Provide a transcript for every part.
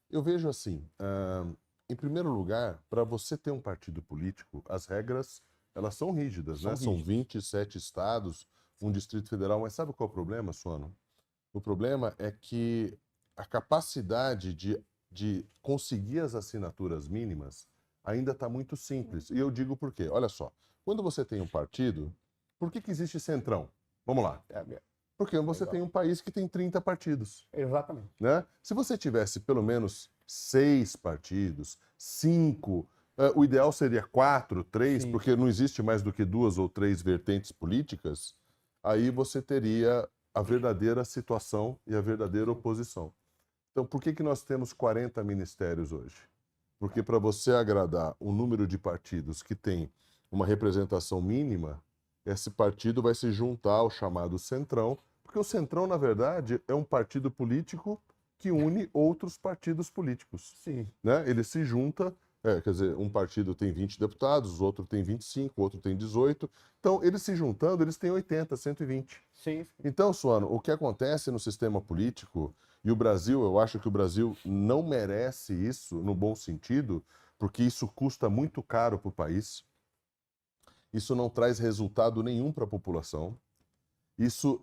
Eu vejo assim, em primeiro lugar, para você ter um partido político, as regras, elas são rígidas, né? São São rígidos. 27 estados, um Distrito Federal, mas sabe qual é o problema, Suano? O problema é que a capacidade de conseguir as assinaturas mínimas ainda está muito simples. E eu digo por quê. Olha só, quando você tem um partido, por que existe centrão? Vamos lá. Porque você tem um país que tem 30 partidos. Exatamente. Né? Se você tivesse pelo menos 6 partidos, 5, o ideal seria 4, 3, Sim. porque não existe mais do que 2 ou 3 vertentes políticas, aí você teria a verdadeira situação e a verdadeira oposição. Então, por que nós temos 40 ministérios hoje? Porque para você agradar o número de partidos que tem uma representação mínima, esse partido vai se juntar ao chamado Centrão, porque o Centrão, na verdade, é um partido político que une outros partidos políticos. Sim. Né? Ele se junta, quer dizer, um partido tem 20 deputados, o outro tem 25, o outro tem 18. Então, eles se juntando, eles têm 80, 120. Sim. Então, Suano, o que acontece no sistema político, e o Brasil, eu acho que o Brasil não merece isso no bom sentido, porque isso custa muito caro para o país, isso não traz resultado nenhum para a população, isso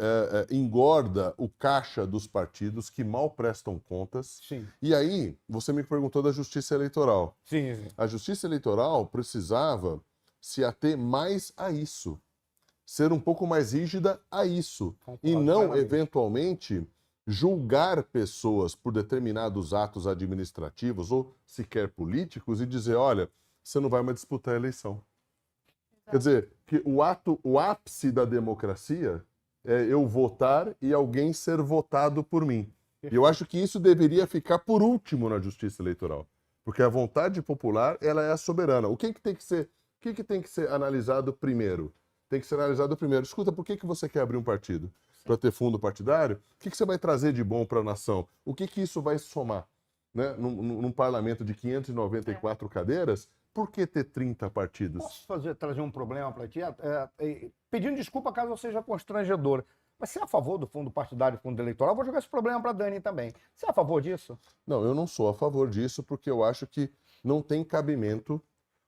engorda o caixa dos partidos que mal prestam contas. Sim. E aí, você me perguntou da justiça eleitoral. Sim, sim. A justiça eleitoral precisava se ater mais a isso, ser um pouco mais rígida a isso, e Concordo não, plenamente. eventualmente, julgar pessoas por determinados atos administrativos ou sequer políticos e dizer, olha, você não vai mais disputar a eleição. Quer dizer, que o ápice da democracia é eu votar e alguém ser votado por mim. E eu acho que isso deveria ficar por último na justiça eleitoral, porque a vontade popular, ela é a soberana. O que tem que ser analisado primeiro? Tem que ser analisado primeiro. Escuta, por que você quer abrir um partido? Para ter fundo partidário? O que você vai trazer de bom para a nação? O que isso vai somar? Né? Num parlamento de 594 cadeiras, por que ter 30 partidos? Posso trazer um problema para ti? Pedindo desculpa caso eu seja constrangedor. Mas você é a favor do fundo partidário e fundo eleitoral? Vou jogar esse problema para a Dani também. Você é a favor disso? Não, eu não sou a favor disso, porque eu acho que não tem cabimento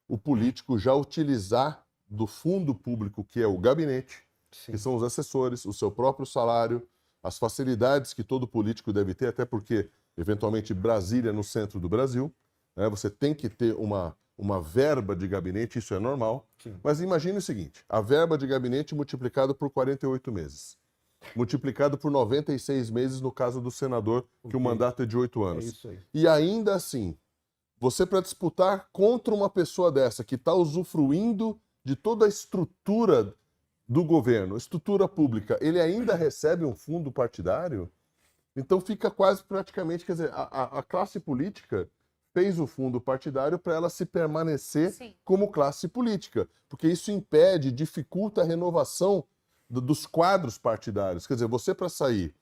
o político já utilizar do fundo público, que é o gabinete, que Sim. são os assessores, o seu próprio salário, as facilidades que todo político deve ter, até porque, eventualmente, Brasília é no centro do Brasil, né? Você tem que ter uma verba de gabinete, isso é normal. Sim. Mas imagine o seguinte, a verba de gabinete multiplicado por 48 meses. Multiplicado por 96 meses no caso do senador, que o mandato é de 8 É anos. isso aí. E ainda assim, você para disputar contra uma pessoa dessa que está usufruindo de toda a estrutura do governo, estrutura pública, ele ainda recebe um fundo partidário? Então fica quase praticamente, quer dizer, a classe política fez o fundo partidário para ela se permanecer Sim. como classe política, porque isso impede, dificulta a renovação dos quadros partidários. Quer dizer, você para sair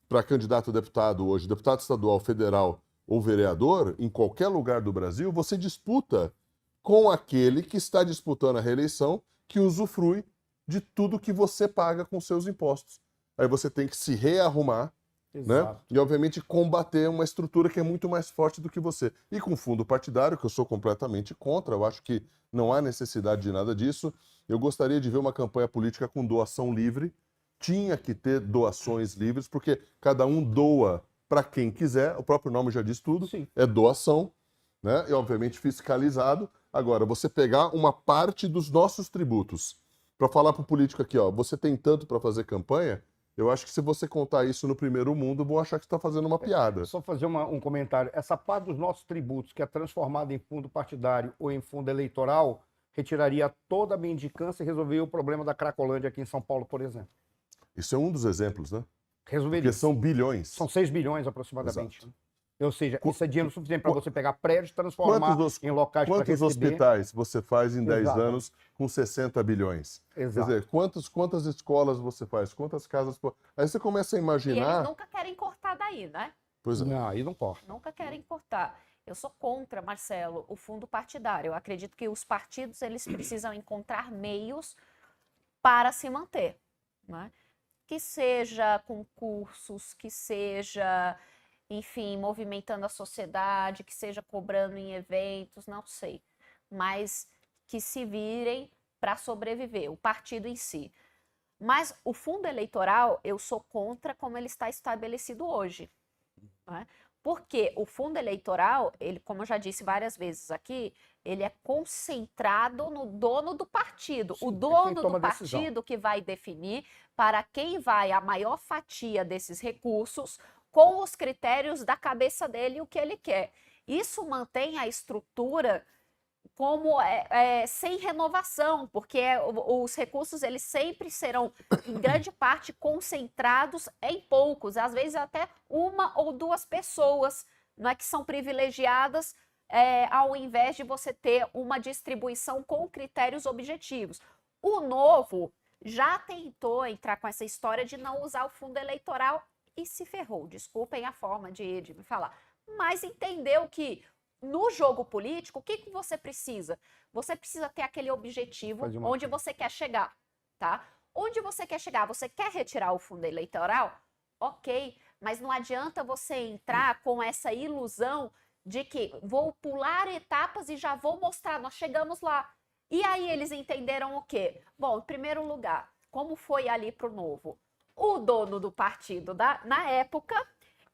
para candidato a deputado hoje, deputado estadual, federal ou vereador, em qualquer lugar do Brasil, você disputa com aquele que está disputando a reeleição, que usufrui de tudo que você paga com seus impostos. Aí você tem que se rearrumar, né? Exato. E, obviamente, combater uma estrutura que é muito mais forte do que você. E com fundo partidário, que eu sou completamente contra, eu acho que não há necessidade de nada disso. Eu gostaria de ver uma campanha política com doação livre. Tinha que ter doações livres, porque cada um doa para quem quiser, o próprio nome já diz tudo, Sim. é doação, né? E, obviamente, fiscalizado. Agora, você pegar uma parte dos nossos tributos para falar para o político aqui, ó, você tem tanto para fazer campanha, eu acho que se você contar isso no primeiro mundo, vão achar que você está fazendo uma piada. Só fazer um comentário. Essa parte dos nossos tributos, que é transformada em fundo partidário ou em fundo eleitoral, retiraria toda a mendicância e resolveria o problema da Cracolândia aqui em São Paulo, por exemplo. Isso é um dos exemplos, né? Resolveria. Porque são bilhões. São 6 bilhões aproximadamente. Exato. Ou seja, isso é dinheiro suficiente para você pegar prédios e transformar em locais para Quantos receber. hospitais você faz em 10 Exato. anos com 60 bilhões? Exato. Quer dizer, quantas escolas você faz? Quantas casas... Aí você começa a E imaginar... eles nunca querem cortar daí, né? Pois é. Não, aí não pode. Nunca querem cortar. Eu sou contra, Marcelo, o fundo partidário. Eu acredito que os partidos eles precisam encontrar meios para se manter, né? Que seja concursos, que seja enfim, movimentando a sociedade, que seja cobrando em eventos, não sei. Mas que se virem para sobreviver, o partido em si. Mas o fundo eleitoral, eu sou contra como ele está estabelecido hoje. Né? Porque o fundo eleitoral, ele, como eu já disse várias vezes aqui, ele é concentrado no dono do partido. Sim, O é quem dono toma do a decisão. partido que vai definir para quem vai a maior fatia desses recursos, com os critérios da cabeça dele e o que ele quer. Isso mantém a estrutura como sem renovação, porque os recursos eles sempre serão, em grande parte, concentrados em poucos, às vezes até uma ou duas pessoas, não é que são privilegiadas, ao invés de você ter uma distribuição com critérios objetivos. O Novo já tentou entrar com essa história de não usar o fundo eleitoral e se ferrou. Desculpem a forma de me falar, mas entendeu que no jogo político, o que você precisa? Você precisa ter aquele objetivo onde você quer chegar, tá? Onde você quer chegar? Você quer retirar o fundo eleitoral? Ok, mas não adianta você entrar com essa ilusão de que vou pular etapas e já vou mostrar, nós chegamos lá. E aí eles entenderam o quê? Bom, em primeiro lugar, como foi ali para o Novo? O dono do partido na época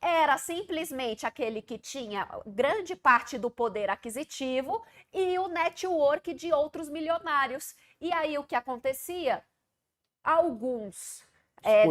era simplesmente aquele que tinha grande parte do poder aquisitivo e o network de outros milionários. E aí o que acontecia? Alguns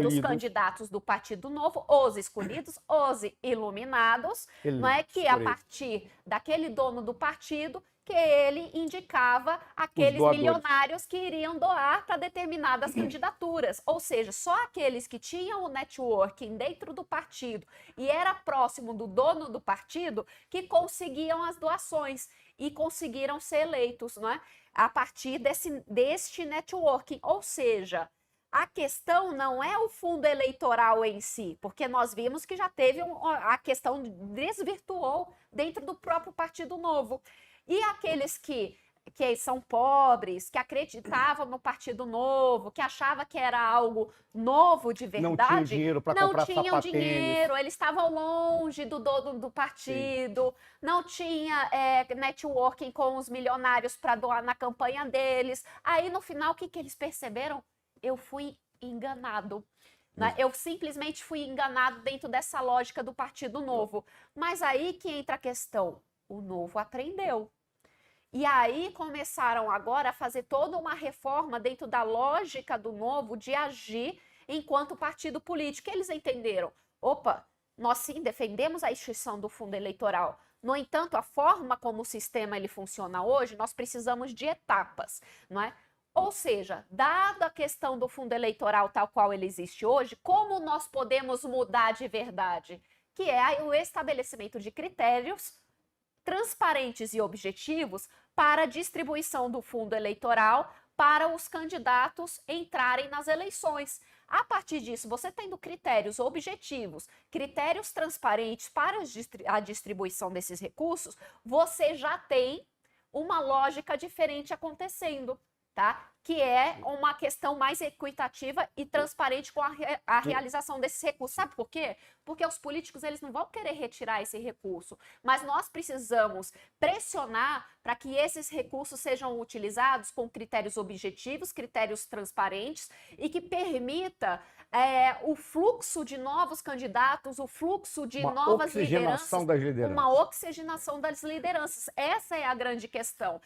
dos candidatos do Partido Novo, os escolhidos, os iluminados, não é que a partir daquele dono do partido que ele indicava aqueles milionários que iriam doar para determinadas candidaturas. Ou seja, só aqueles que tinham o networking dentro do partido e era próximo do dono do partido que conseguiam as doações e conseguiram ser eleitos, não é? A partir deste networking. Ou seja, a questão não é o fundo eleitoral em si, porque nós vimos que já teve a questão desvirtuou dentro do próprio Partido Novo. E aqueles que são pobres, que acreditavam no Partido Novo, que achavam que era algo novo de verdade, não tinham dinheiro para comprar tinham sapatênis. dinheiro, eles estavam longe do dono do partido, sim, não tinha networking com os milionários para doar na campanha deles. Aí, no final, o que eles perceberam? Eu fui enganado. Né? Eu simplesmente fui enganado dentro dessa lógica do Partido Novo. Mas aí que entra a questão. O Novo aprendeu. E aí começaram agora a fazer toda uma reforma dentro da lógica do Novo de agir enquanto partido político. Eles entenderam, opa, nós sim defendemos a extinção do fundo eleitoral. No entanto, a forma como o sistema ele funciona hoje, nós precisamos de etapas, não é? Ou seja, dada a questão do fundo eleitoral tal qual ele existe hoje, como nós podemos mudar de verdade? Que é o estabelecimento de critérios transparentes e objetivos para a distribuição do fundo eleitoral para os candidatos entrarem nas eleições. A partir disso, você tendo critérios objetivos, critérios transparentes para a distribuição desses recursos, você já tem uma lógica diferente acontecendo, tá? Que é uma questão mais equitativa e transparente com a realização desses recursos. Sabe por quê? Porque os políticos eles não vão querer retirar esse recurso, mas nós precisamos pressionar para que esses recursos sejam utilizados com critérios objetivos, critérios transparentes e que permita o fluxo de novos candidatos, o fluxo de novas lideranças, das lideranças, uma oxigenação das lideranças. Essa é a grande questão.